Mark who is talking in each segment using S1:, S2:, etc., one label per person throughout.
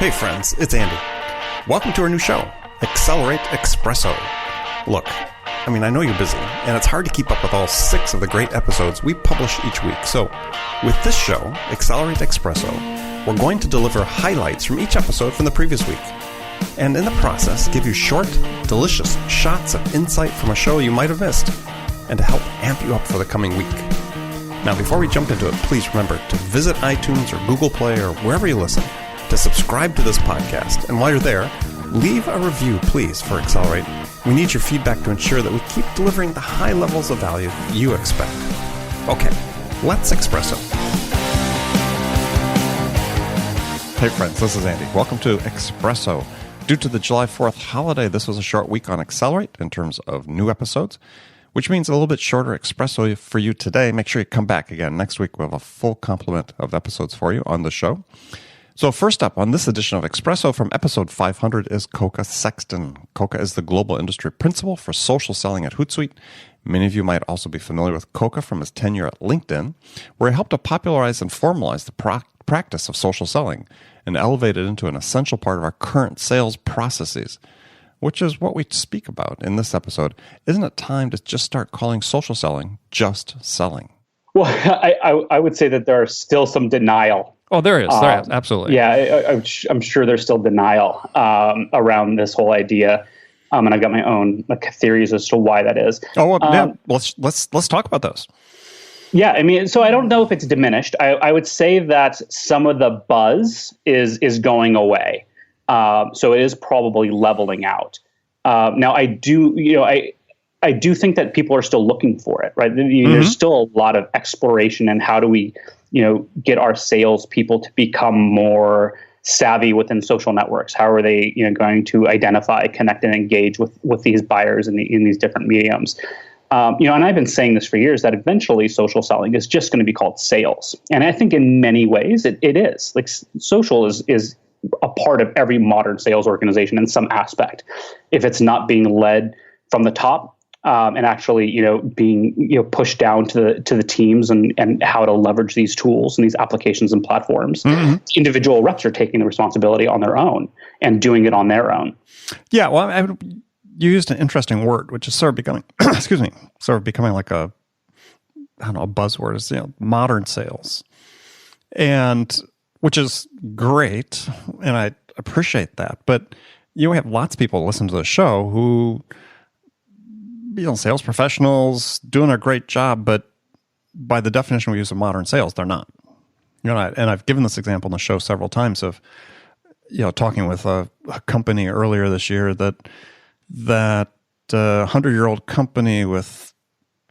S1: Hey friends, it's Andy. Welcome to our new show, Accelerate Expresso. Look, I know you're busy, and it's hard to keep up with all 6 of the great episodes we publish each week. So, with this show, Accelerate Expresso, we're going to deliver highlights from each episode from the previous week. And in the process, give you short, delicious shots of insight from a show you might have missed, and to help amp you up for the coming week. Now, before we jump into it, please remember to visit iTunes or Google Play or wherever you listen to subscribe to this podcast. And while you're there, leave a review, please, for Accelerate. We need your feedback to ensure that we keep delivering the high levels of value you expect. Okay, let's Expresso. Hey friends, this is Andy. Welcome to Expresso. Due to the July 4th holiday, this was a short week on Accelerate in terms of new episodes, which means a little bit shorter Expresso for you today. Make sure you come back again. Next week, we'll have a full complement of episodes for you on the show. So first up on this edition of Expresso from episode 500 is Coca Sexton. Coca is the global industry principal for social selling at Hootsuite. Many of you might also be familiar with Coca from his tenure at LinkedIn, where he helped to popularize and formalize the practice of social selling and elevate it into an essential part of our current sales processes, which is what we speak about in this episode. Isn't it time to just start calling social selling just selling?
S2: Well, I would say that there's still some denial.
S1: Oh, there is. There is. Absolutely.
S2: Yeah, I'm sure there's still denial around this whole idea. And I've got my own theories as to why that is.
S1: Oh, well, yeah. Let's talk about those.
S2: Yeah, so I don't know if it's diminished. I would say that some of the buzz is going away. So it is probably leveling out. Now, I do think that people are still looking for it, right? There's still a lot of exploration and how do we, get our salespeople to become more savvy within social networks? How are they, going to identify, connect, and engage with these buyers in these different mediums? And I've been saying this for years that eventually social selling is just going to be called sales, and I think in many ways it is. Like social is a part of every modern sales organization in some aspect. If it's not being led from the top. And actually, being pushed down to the teams and how to leverage these tools and these applications and platforms. Mm-hmm. Individual reps are taking the responsibility on their own and doing it on their own.
S1: Yeah, well, you used an interesting word, which is sort of becoming, becoming like a buzzword. Is modern sales, and which is great, and I appreciate that. But we have lots of people listen to the show who. Sales professionals doing a great job, but by the definition we use of modern sales, they're not. And I've given this example in the show several times of, talking with a company earlier this year that 100-year-old company with,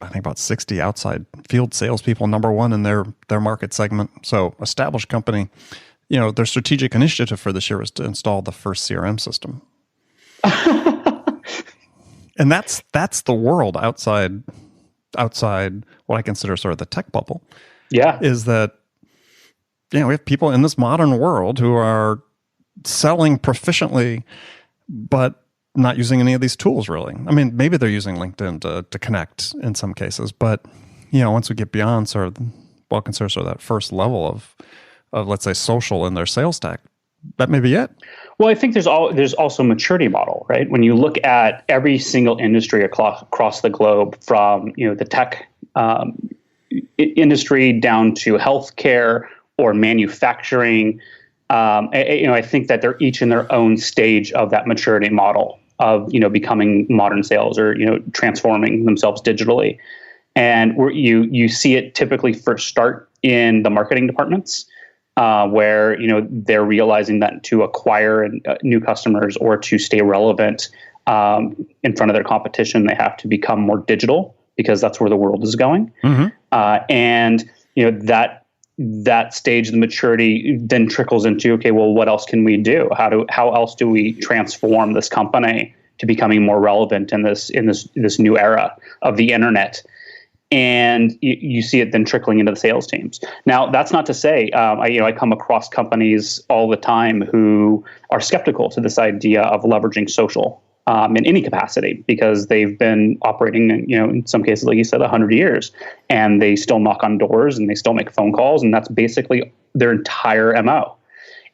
S1: I think about 60 outside field salespeople, number one in their market segment. So established company, their strategic initiative for this year was to install the first CRM system. And that's the world outside what I consider sort of the tech bubble.
S2: Yeah.
S1: Is that, we have people in this modern world who are selling proficiently, but not using any of these tools really. Maybe they're using LinkedIn to connect in some cases, but, once we get beyond consider that first level of let's say social in their sales stack, that may be it.
S2: Well, I think there's also a maturity model, right? When you look at every single industry across the globe, from the tech industry down to healthcare or manufacturing, I think that they're each in their own stage of that maturity model of becoming modern sales or transforming themselves digitally, and you see it typically first start in the marketing departments. Where they're realizing that to acquire new customers or to stay relevant in front of their competition, they have to become more digital because that's where the world is going. Mm-hmm. And that stage of the maturity then trickles into, okay, well, what else can we do? How else do we transform this company to becoming more relevant in this new era of the internet? And you see it then trickling into the sales teams. Now, that's not to say, I come across companies all the time who are skeptical to this idea of leveraging social in any capacity because they've been operating, in some cases, like you said, 100 years, and they still knock on doors and they still make phone calls, and that's basically their entire MO.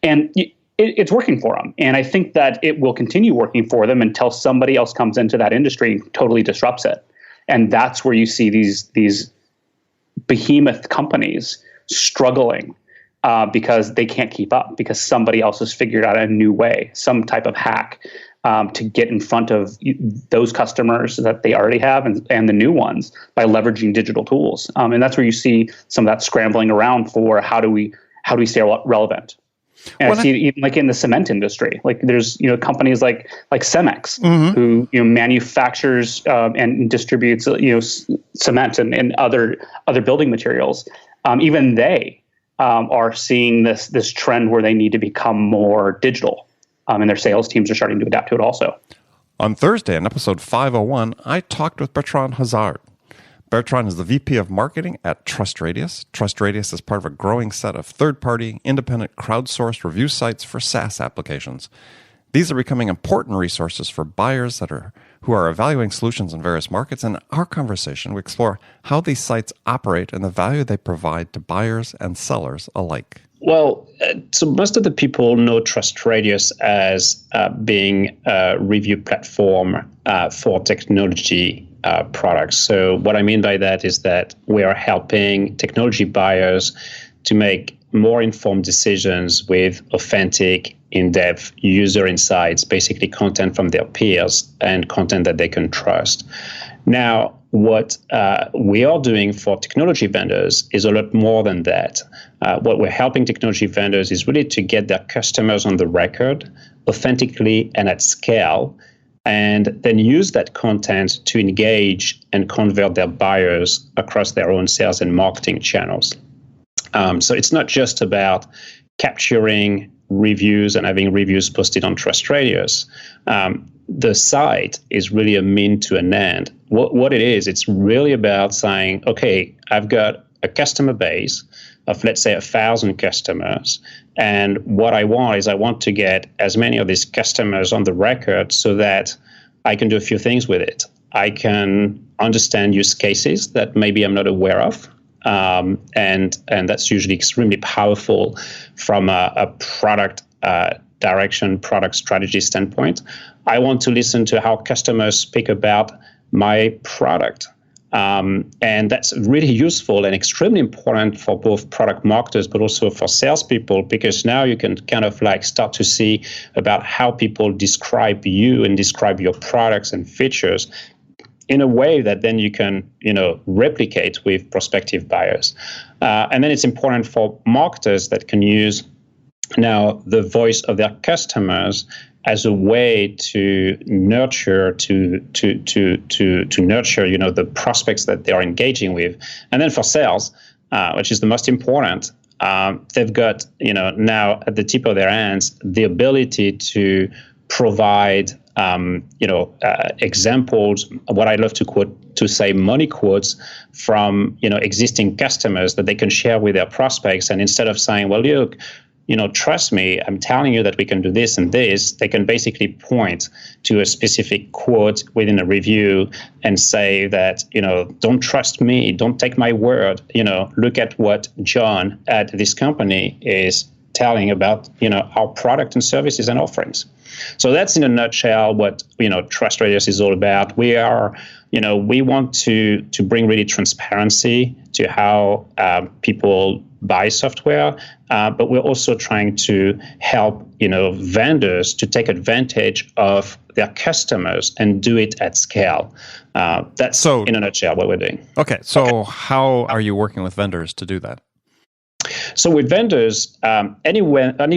S2: And it's working for them. And I think that it will continue working for them until somebody else comes into that industry and totally disrupts it. And that's where you see these behemoth companies struggling because they can't keep up, because somebody else has figured out a new way, some type of hack to get in front of those customers that they already have and the new ones by leveraging digital tools. And that's where you see some of that scrambling around for how do we stay relevant. And I see it even like in the cement industry. Like there's companies like Cemex who manufactures and distributes cement and other building materials. Even they are seeing this trend where they need to become more digital, and their sales teams are starting to adapt to it also.
S1: On Thursday, in episode 501, I talked with Bertrand Hazard. Bertrand is the VP of Marketing at TrustRadius. TrustRadius is part of a growing set of third-party, independent, crowdsourced review sites for SaaS applications. These are becoming important resources for buyers who are evaluating solutions in various markets. In our conversation, we explore how these sites operate and the value they provide to buyers and sellers alike.
S3: Well, so most of the people know TrustRadius as being a review platform for technology products. So what I mean by that is that we are helping technology buyers to make more informed decisions with authentic, in-depth user insights, basically content from their peers and content that they can trust. Now, what we are doing for technology vendors is a lot more than that. What we're helping technology vendors is really to get their customers on the record authentically and at scale, and then use that content to engage and convert their buyers across their own sales and marketing channels. So it's not just about capturing reviews and having reviews posted on TrustRadius. The site is really a mean to an end. What it is, it's really about saying, okay, I've got a customer base of, let's say, 1,000 customers. And what I want to get as many of these customers on the record so that I can do a few things with it. I can understand use cases that maybe I'm not aware of. And that's usually extremely powerful from a product direction, product strategy standpoint. I want to listen to how customers speak about my product. And that's really useful and extremely important for both product marketers, but also for salespeople, because now you can kind of like start to see about how people describe you and describe your products and features in a way that then you can, replicate with prospective buyers. And then it's important for marketers that can use now the voice of their customers as a way to nurture nurture the prospects that they are engaging with. And then for sales, which is the most important, they've got now at the tip of their hands the ability to provide examples, what I love to say money quotes from existing customers that they can share with their prospects. And instead of saying, well, look, trust me, I'm telling you that we can do this and this, they can basically point to a specific quote within a review and say that, don't trust me, don't take my word, look at what John at this company is telling about, our product and services and offerings. So that's in a nutshell what, TrustRadius is all about. We are, we want to bring really transparency to how people buy software, but we're also trying to help, vendors to take advantage of their customers and do it at scale. That's in a nutshell what we're doing.
S1: Okay. So how are you working with vendors to do that?
S3: So with vendors, any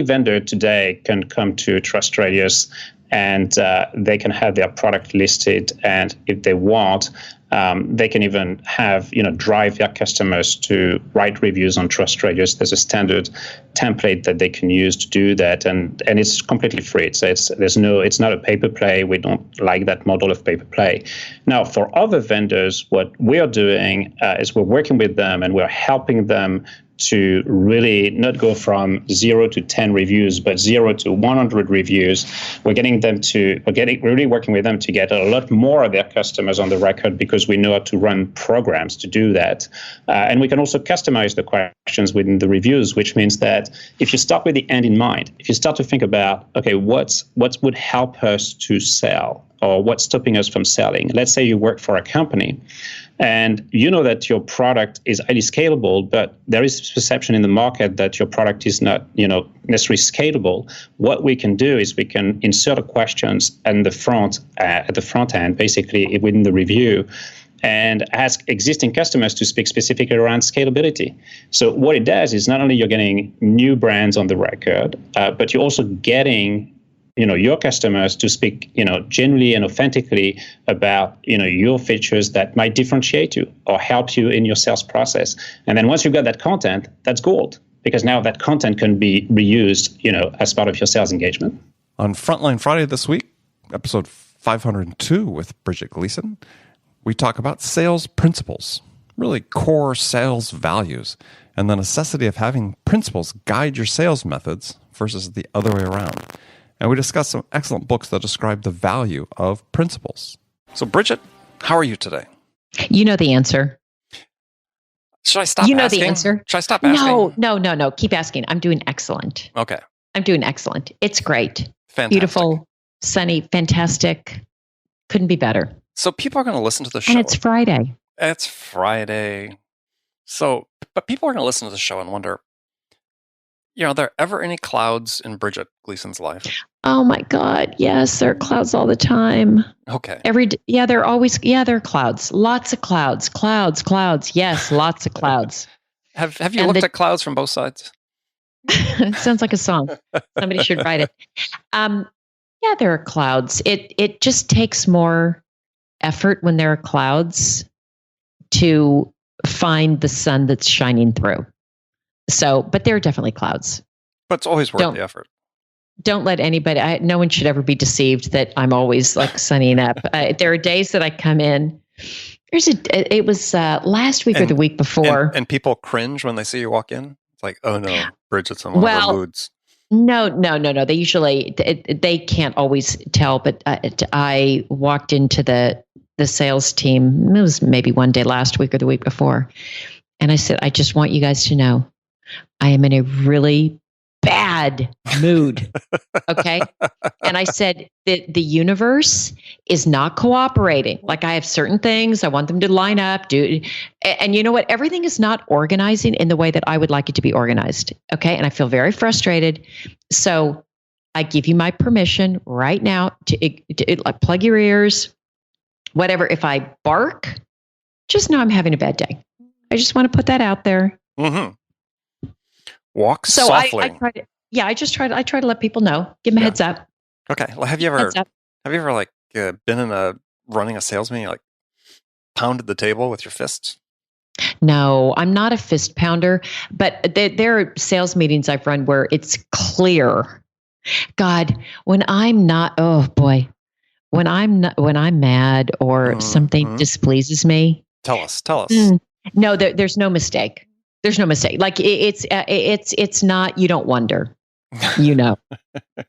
S3: vendor today can come to TrustRadius and they can have their product listed. And if they want, they can even have, drive their customers to write reviews on TrustRadius. There's a standard template that they can use to do that, and it's completely free. It's not a pay per play. We don't like that model of pay per play. Now, for other vendors, what we are doing is we're working with them and we're helping them to really not go from 0 to 10 reviews, but 0 to 100 reviews. We're really working with them to get a lot more of their customers on the record because we know how to run programs to do that. And we can also customize the questions within the reviews, which means that if you start with the end in mind, if you start to think about, okay, what would help us to sell or what's stopping us from selling? Let's say you work for a company and you know that your product is highly scalable, but there is perception in the market that your product is not, necessarily scalable. What we can do is we can insert questions at the front end, basically within the review, and ask existing customers to speak specifically around scalability. So what it does is not only you're getting new brands on the record, but you're also getting your customers to speak, genuinely and authentically about, your features that might differentiate you or help you in your sales process. And then once you've got that content, that's gold, because now that content can be reused, as part of your sales engagement.
S1: On Frontline Friday this week, episode 502 with Bridget Gleason, we talk about sales principles, really core sales values, and the necessity of having principles guide your sales methods versus the other way around. And we discussed some excellent books that describe the value of principles. So, Bridget, how are you today?
S4: You know the answer.
S1: Should I stop asking?
S4: You know the answer.
S1: Should I stop asking?
S4: No. Keep asking. I'm doing excellent.
S1: Okay.
S4: I'm doing excellent. It's great.
S1: Fantastic.
S4: Beautiful, sunny, fantastic. Couldn't be better.
S1: So people are going to listen to the show.
S4: And it's Friday.
S1: It's Friday. So, but people are going to listen to the show and wonder, are there ever any clouds in Bridget Gleason's life?
S4: Oh my God. Yes, there are clouds all the time.
S1: Okay.
S4: There are clouds. Lots of clouds. Clouds. Yes, lots of clouds.
S1: Have you looked at clouds from both sides?
S4: It sounds like a song. Somebody should write it. Yeah, there are clouds. It just takes more effort when there are clouds to find the sun that's shining through. So, but there are definitely clouds.
S1: But it's always worth the effort.
S4: Don't let anybody, no one should ever be deceived that I'm always like sunning up. There are days that I come in. It was last week or the week before.
S1: And people cringe when they see you walk in. It's like, oh no, Bridget's in one of her moods.
S4: No. They usually, they can't always tell, but I walked into the sales team. It was maybe one day last week or the week before. And I said, I just want you guys to know I am in a really bad mood. Okay. And I said that the universe is not cooperating. Like I have certain things I want them to line up, and you know what? Everything is not organizing in the way that I would like it to be organized. Okay. And I feel very frustrated. So I give you my permission right now to plug your ears, whatever. If I bark, just know I'm having a bad day. I just want to put that out there.
S1: Mm-hmm. Walk softly.
S4: I try to let people know. Give them a heads up.
S1: Okay. Well, have you ever been running a sales meeting, like pounded the table with your fists?
S4: No, I'm not a fist pounder, but there are sales meetings I've run where it's clear. God, when I'm mad or something displeases me.
S1: Tell us.
S4: No, there's no mistake. There's no mistake. Like it's not, you don't wonder,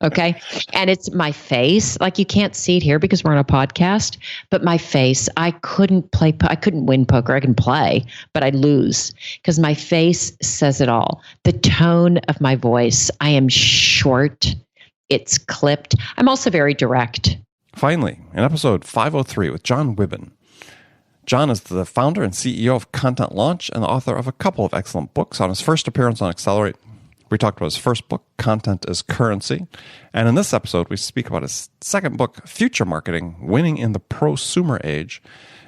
S4: okay. And it's my face. Like you can't see it here because we're on a podcast, but my face, I couldn't win poker. I can play, but I lose because my face says it all. The tone of my voice, I am short. It's clipped. I'm also very direct.
S1: Finally, in episode 503 with John Wibben. John is the founder and CEO of Content Launch and the author of a couple of excellent books. On his first appearance on Accelerate, we talked about his first book, Content is Currency. And in this episode, we speak about his second book, Future Marketing, Winning in the Prosumer Age.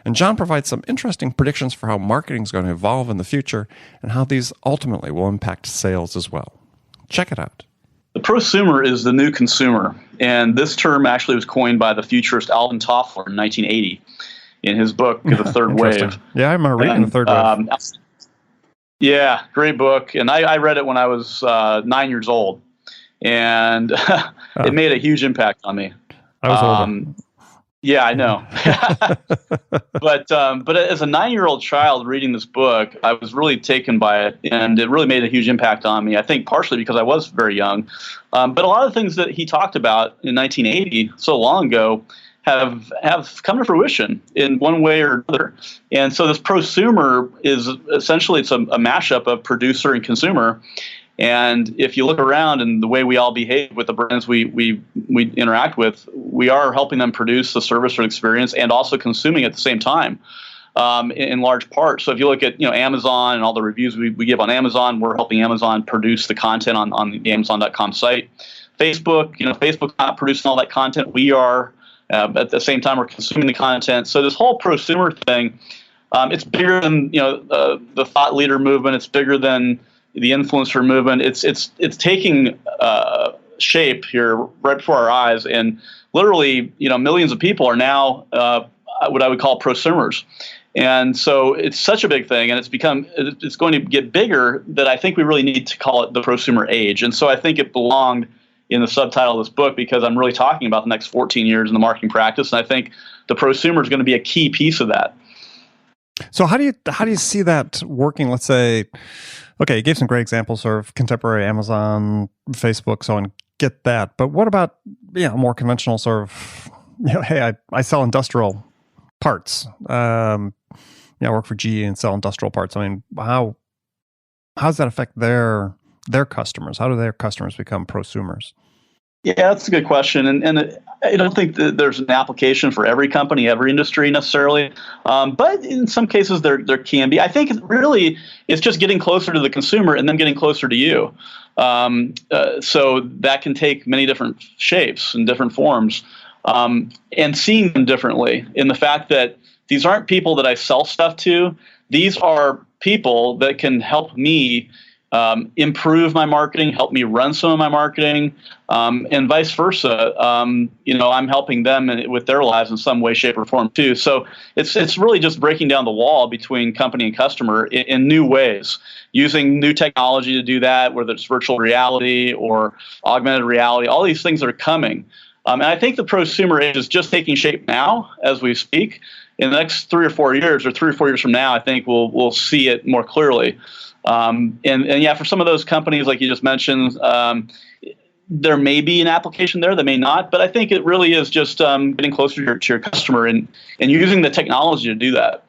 S1: And John provides some interesting predictions for how marketing is going to evolve in the future and how these ultimately will impact sales as well. Check it out.
S5: The prosumer is the new consumer. And this term actually was coined by the futurist Alvin Toffler in 1980. In his book, The Third Wave.
S1: Yeah, I remember reading The Third Wave.
S5: Yeah, great book. And I read it when I was 9 years old. And it made a huge impact on me.
S1: I was older.
S5: Yeah, I know. But as a 9-year-old child reading this book, I was really taken by it, and it really made a huge impact on me. I think partially because I was very young, but a lot of things that he talked about in 1980, so long ago, have come to fruition in one way or another. And so this prosumer is essentially it's a mashup of producer and consumer. And if you look around and the way we all behave with the brands we interact with, we are helping them produce the service or experience and also consuming at the same time, in large part. So if you look at Amazon and all the reviews we give on Amazon, we're helping Amazon produce the content on the Amazon.com site. Facebook, Facebook's not producing all that content. We are. At the same time, we're consuming the content. So this whole prosumer thing, it's bigger than the thought leader movement. It's bigger than the influencer movement. It's taking shape here right before our eyes, and literally, millions of people are now what I would call prosumers. And so it's such a big thing, and it's going to get bigger that I think we really need to call it the prosumer age. And so I think it belonged in the subtitle of this book because I'm really talking about the next 14 years in the marketing practice, and I think the prosumer is going to be a key piece of that.
S1: So how do you see that working? Let's say, okay, you gave some great examples of contemporary Amazon, Facebook, so on. Get that, but what about more conventional sort of hey, I sell industrial parts. I work for GE and sell industrial parts. I mean, how does that affect their customers? How do their customers become prosumers?
S5: Yeah, that's a good question. And I don't think that there's an application for every company, every industry necessarily. But in some cases there can be. I think it's just getting closer to the consumer and then getting closer to you. So that can take many different shapes and different forms, and seeing them differently in the fact that these aren't people that I sell stuff to. These are people that can help me improve my marketing, help me run some of my marketing, and vice versa. I'm helping them with their lives in some way, shape, or form too. So it's really just breaking down the wall between company and customer in new ways, using new technology to do that, whether it's virtual reality or augmented reality. All these things are coming. And I think the prosumer age is just taking shape now as we speak. In the next 3 or 4 years, or 3 or 4 years from now, I think we'll see it more clearly. And for some of those companies, like you just mentioned, there may be an application there, there may not, but I think it really is just getting closer to your customer and using the technology to do that.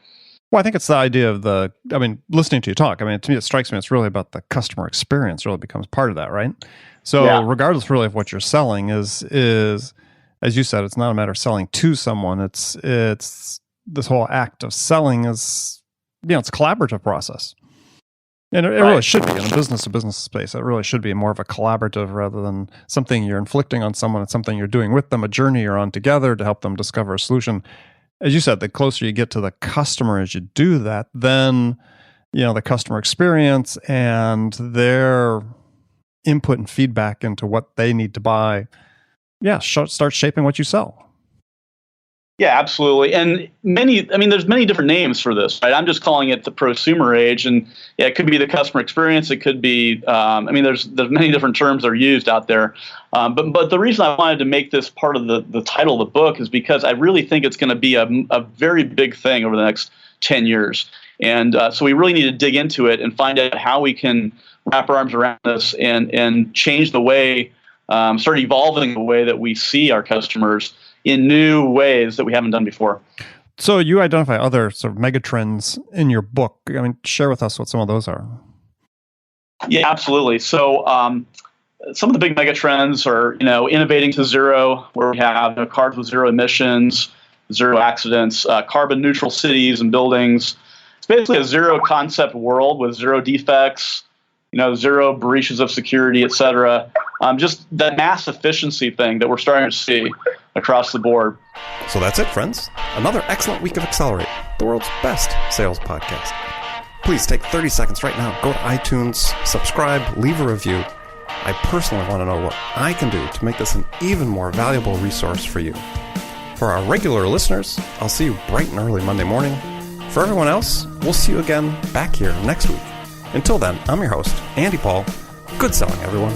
S1: Well, I think it's the idea of listening to you talk. I mean, to me, it strikes me it's really about the customer experience really becomes part of that, right? So regardless really of what you're selling is, as you said, it's not a matter of selling to someone. It's this whole act of selling is, it's a collaborative process. And it really should be in a business-to-business space. It really should be more of a collaborative rather than something you're inflicting on someone. It's something you're doing with them, a journey you're on together to help them discover a solution. As you said, the closer you get to the customer as you do that, then, the customer experience and their input and feedback into what they need to buy, start shaping what you sell.
S5: Yeah, absolutely. And there's many different names for this, right? I'm just calling it the prosumer age. And it could be the customer experience. It could be, there's many different terms that are used out there. But the reason I wanted to make this part of the title of the book is because I really think it's going to be a very big thing over the next 10 years. And so we really need to dig into it and find out how we can wrap our arms around this and change the way, start evolving the way that we see our customers in new ways that we haven't done before.
S1: So you identify other sort of mega trends in your book. I mean, share with us what some of those are.
S5: Yeah, absolutely. So some of the big mega trends are, innovating to zero, where we have cars with zero emissions, zero accidents, carbon neutral cities and buildings. It's basically a zero concept world with zero defects, zero breaches of security, et cetera. Just that mass efficiency thing that we're starting to see across the board.
S1: So that's it, friends. Another excellent week of Accelerate, the world's best sales podcast. Please take 30 seconds right now. Go to iTunes, subscribe, leave a review. I personally want to know what I can do to make this an even more valuable resource for you. For our regular listeners, I'll see you bright and early Monday morning. For everyone else, we'll see you again back here next week. Until then, I'm your host, Andy Paul. Good selling, everyone.